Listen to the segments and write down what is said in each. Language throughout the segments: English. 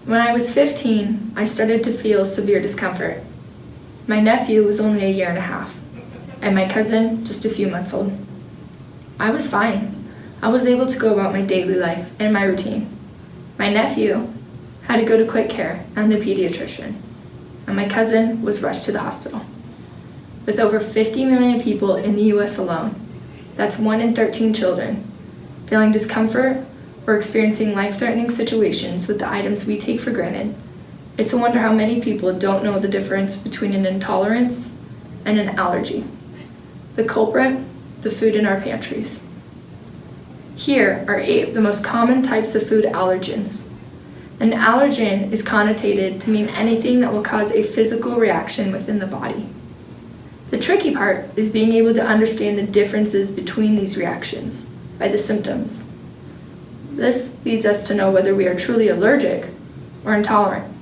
When I was 15, I started to feel severe discomfort. My nephew was only 1.5 years, and my cousin just a few months old. I was fine. I was able to go about my daily life and my routine. My nephew had to go to quick care and the pediatrician, and my cousin was rushed to the hospital. With over 50 million people in the US alone, that's 1 in 13 children, feeling discomfort or experiencing life-threatening situations with the items we take for granted, it's a wonder how many people don't know the difference between an intolerance and an allergy. The culprit, the food in our pantries. Here are 8 of the most common types of food allergens. An allergen is connotated to mean anything that will cause a physical reaction within the body. The tricky part is being able to understand the differences between these reactions by the symptoms. This leads us to know whether we are truly allergic or intolerant.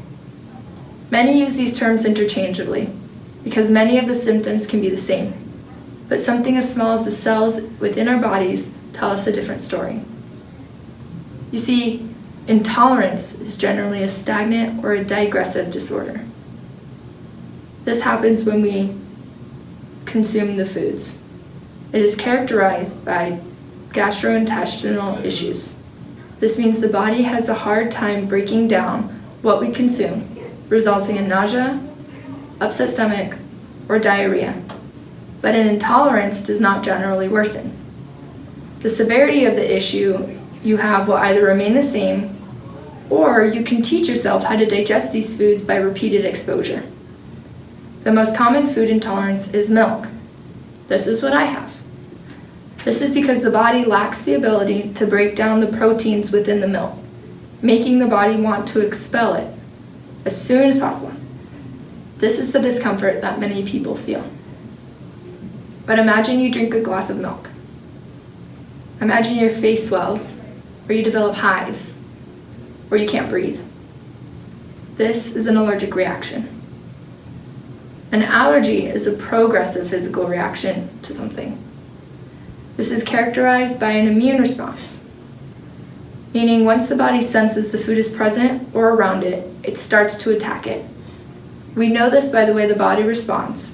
Many use these terms interchangeably because many of the symptoms can be the same, but something as small as the cells within our bodies tell us a different story. You see, intolerance is generally a stagnant or a digressive disorder. This happens when we consume the foods. It is characterized by gastrointestinal issues. This means the body has a hard time breaking down what we consume, resulting in nausea, upset stomach, or diarrhea. But an intolerance does not generally worsen. The severity of the issue you have will either remain the same, or you can teach yourself how to digest these foods by repeated exposure. The most common food intolerance is milk. This is what I have. This is because the body lacks the ability to break down the proteins within the milk, making the body want to expel it as soon as possible. This is the discomfort that many people feel. But imagine you drink a glass of milk. Imagine your face swells, or you develop hives, or you can't breathe. This is an allergic reaction. An allergy is a progressive physical reaction to something. This is characterized by an immune response, meaning once the body senses the food is present or around it, it starts to attack it. We know this by the way the body responds,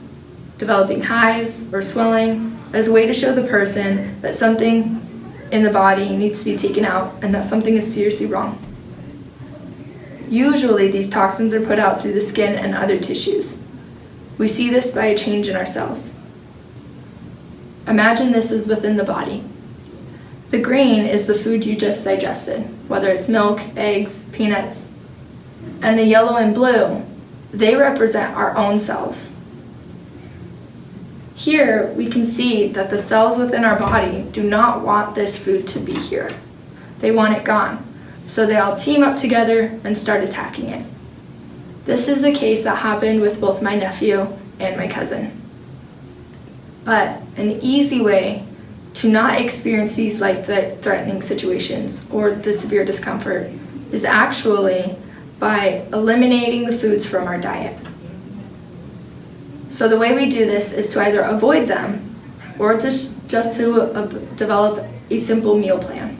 developing hives or swelling as a way to show the person that something in the body needs to be taken out and that something is seriously wrong. Usually these toxins are put out through the skin and other tissues. We see this by a change in our cells. Imagine this is within the body. The green is the food you just digested, whether it's milk, eggs, peanuts. And the yellow and blue, they represent our own cells. Here, we can see that the cells within our body do not want this food to be here. They want it gone. So they all team up together and start attacking it. This is the case that happened with both my nephew and my cousin. But an easy way to not experience these life-threatening situations or the severe discomfort is actually by eliminating the foods from our diet. So the way we do this is to either avoid them or just to develop a simple meal plan.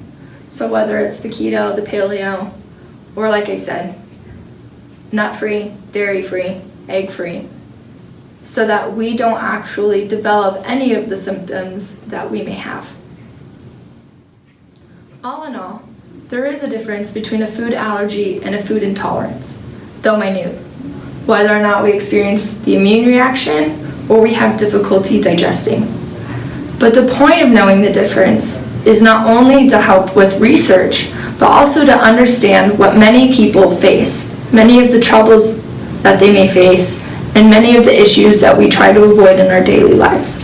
So whether it's the keto, the paleo, or like I said, nut-free, dairy-free, egg-free, so that we don't actually develop any of the symptoms that we may have. All in all, there is a difference between a food allergy and a food intolerance, though minute, whether or not we experience the immune reaction or we have difficulty digesting. But the point of knowing the difference is not only to help with research, but also to understand what many people face, many of the troubles that they may face, and many of the issues that we try to avoid in our daily lives.